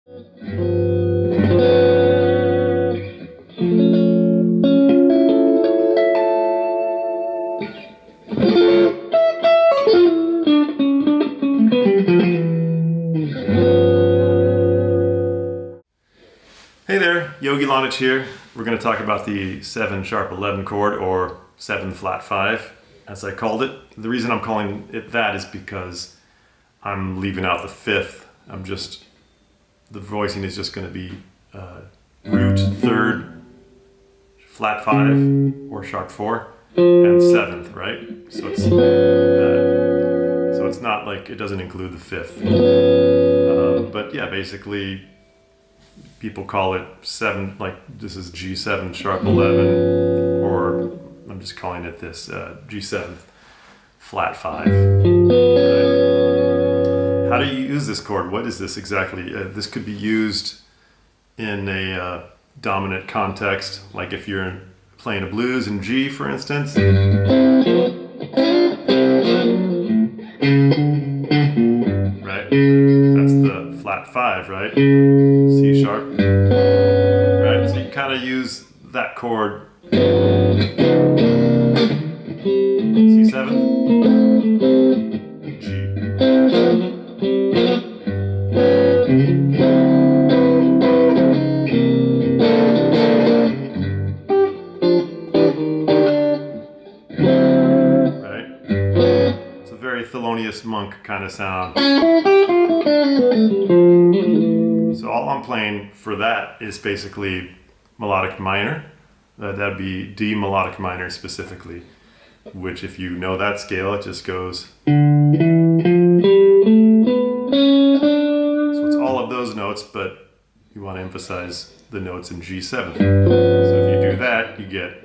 Hey there, Yogi Lonich here. We're going to talk about the 7 sharp 11 chord, or 7 flat 5 as I called it. The reason I'm calling it that is because I'm leaving out the 5th. The voicing is just going to be root 3rd, flat 5 or sharp 4, and 7th, right? So it's not like it doesn't include the 5th. But yeah, basically people call it 7, like this is G7 sharp 11, or I'm just calling it this G7 flat 5. How do you use this chord? What is this exactly? This could be used in a dominant context, like if you're playing a blues in G, for instance. Right? That's the flat 5, right? C sharp. Right? So you kind of use that chord. C7, G. Right? It's a very Thelonious Monk kind of sound. So all I'm playing for that is basically melodic minor. That'd be D melodic minor specifically, which if you know that scale, it just goes. So it's all of those notes, but you want to emphasize the notes in G7. So if you do that, you get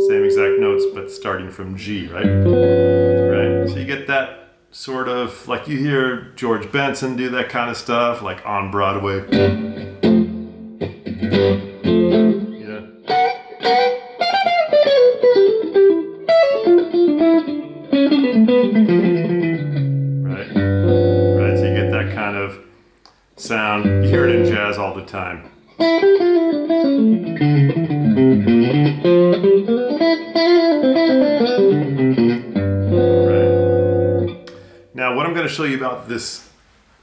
same exact notes, but starting from G, right? Right? So you get that sort of, like you hear George Benson do that kind of stuff, like on Broadway. Yeah. Right? Right, so you get that kind of sound. You hear it in jazz all the time. Now, what I'm going to show you about this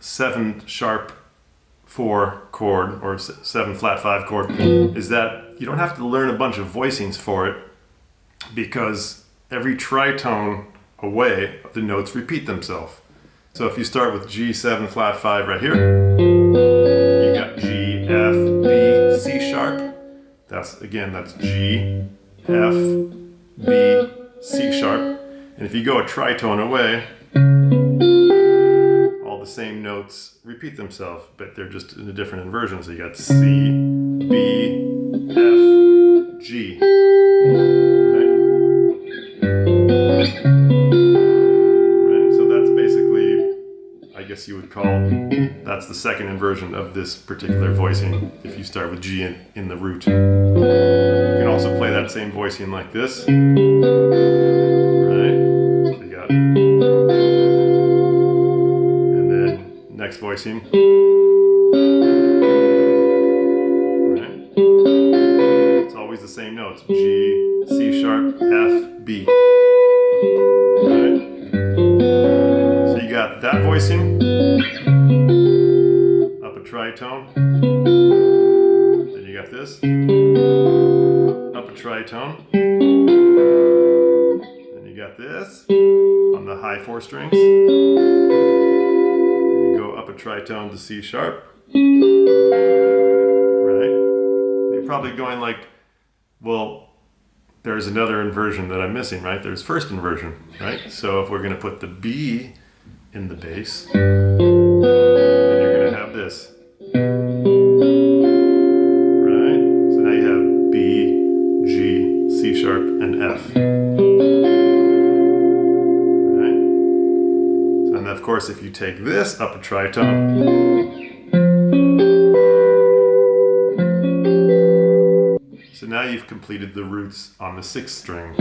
7 sharp 4 chord, or 7 flat 5 chord, is that you don't have to learn a bunch of voicings for it, because every tritone away, the notes repeat themselves. So if you start with G7 flat 5 right here, you got G, F, B, C sharp. That's G, F, B, C sharp. And if you go a tritone away, the same notes repeat themselves, but they're just in a different inversion. So you got C, B, F, G. Right? So that's basically, I guess you would call, that's the second inversion of this particular voicing if you start with G in the root. You can also play that same voicing like this. Right? So you got next voicing. Right. It's always the same notes. G, C sharp, F, B. Right. So you got that voicing, up a tritone. Then you got this, up a tritone. Then you got this on the high 4 strings. Up a tritone to C sharp, right? You're probably going like, well, there's another inversion that I'm missing, right? There's first inversion, right? So if we're going to put the B in the bass, then you're going to have this, right? So now you have B, G, C sharp, and F. Of course, if you take this up a tritone, so now you've completed the roots on the 6th string.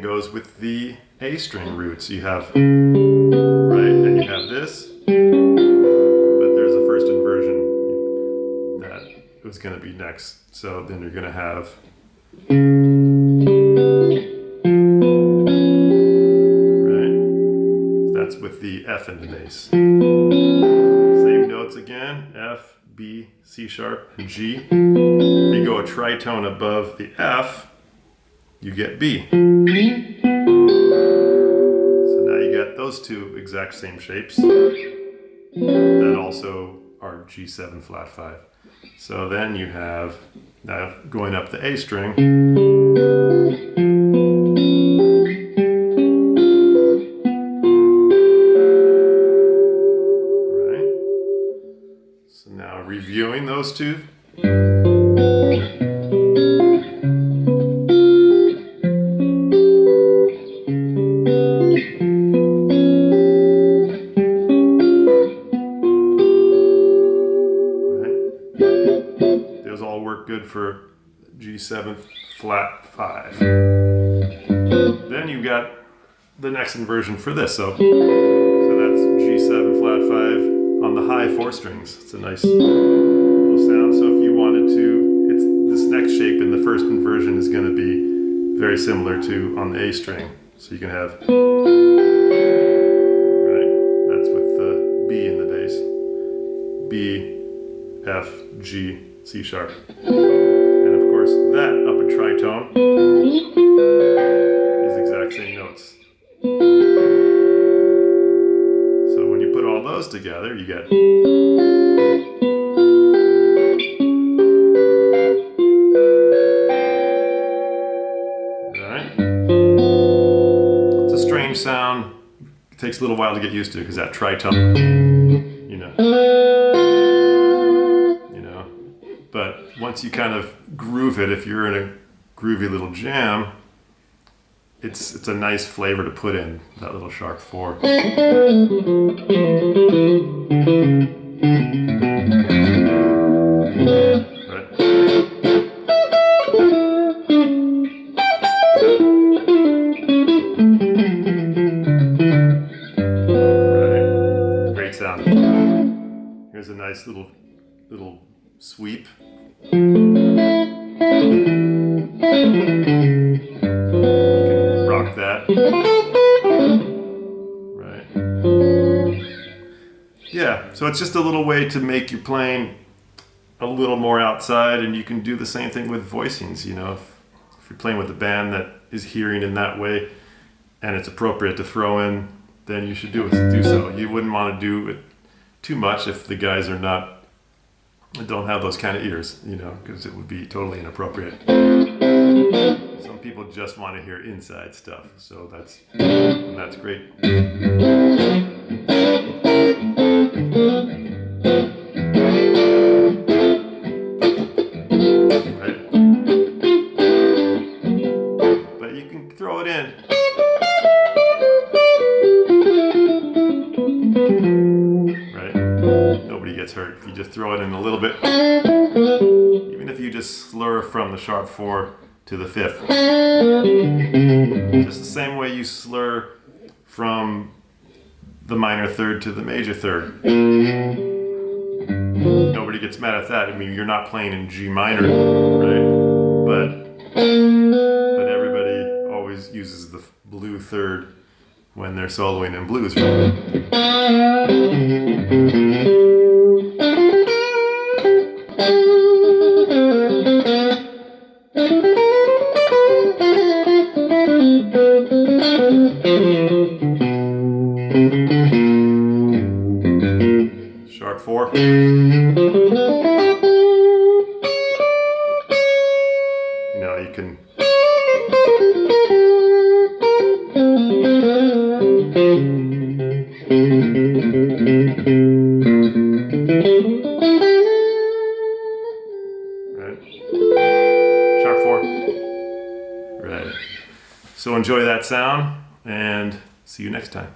thing goes with the A string roots. You have, right, and you have this, but there's a first inversion that was going to be next. So then you're going to have, right, that's with the F in the bass. Same notes again, F, B, C sharp, and G. If you go a tritone above the F, you get B. So now you got those two exact same shapes that also are G7 flat 5. So then you have, now going up the A string, right? So now reviewing those two. Good for G7 flat 5. Then you've got the next inversion for this. So that's G7 flat 5 on the high 4 strings. It's a nice little sound. So if you wanted to, it's this next shape in the first inversion is going to be very similar to on the A string. So you can have, right, that's with the B in the bass. B, F, G, C sharp. And of course that up a tritone is exact same notes. So when you put all those together, you get, right? It's a strange sound. It takes a little while to get used to because that tritone, you know. But once you kind of groove it, if you're in a groovy little jam, it's a nice flavor to put in, that little sharp 4. Right. Right. Great sound. Here's a nice little sweep. You can rock that. Right. Yeah, so it's just a little way to make your playing a little more outside, and you can do the same thing with voicings, you know. If you're playing with a band that is hearing in that way and it's appropriate to throw in, then you should do so. You wouldn't want to do it too much if the guys don't have those kind of ears, you know, because it would be totally inappropriate. Some people just want to hear inside stuff, so that's great. Right? But you can throw it in. Gets hurt if you just throw it in a little bit, even if you just slur from the sharp 4 to the 5th, just the same way you slur from the minor third to the major third. Nobody gets mad at that. I mean, you're not playing in G minor, right? But everybody always uses the blue third when they're soloing in blues. Sharp 4. You know, you can Sharp 4. Right. So enjoy that sound and see you next time.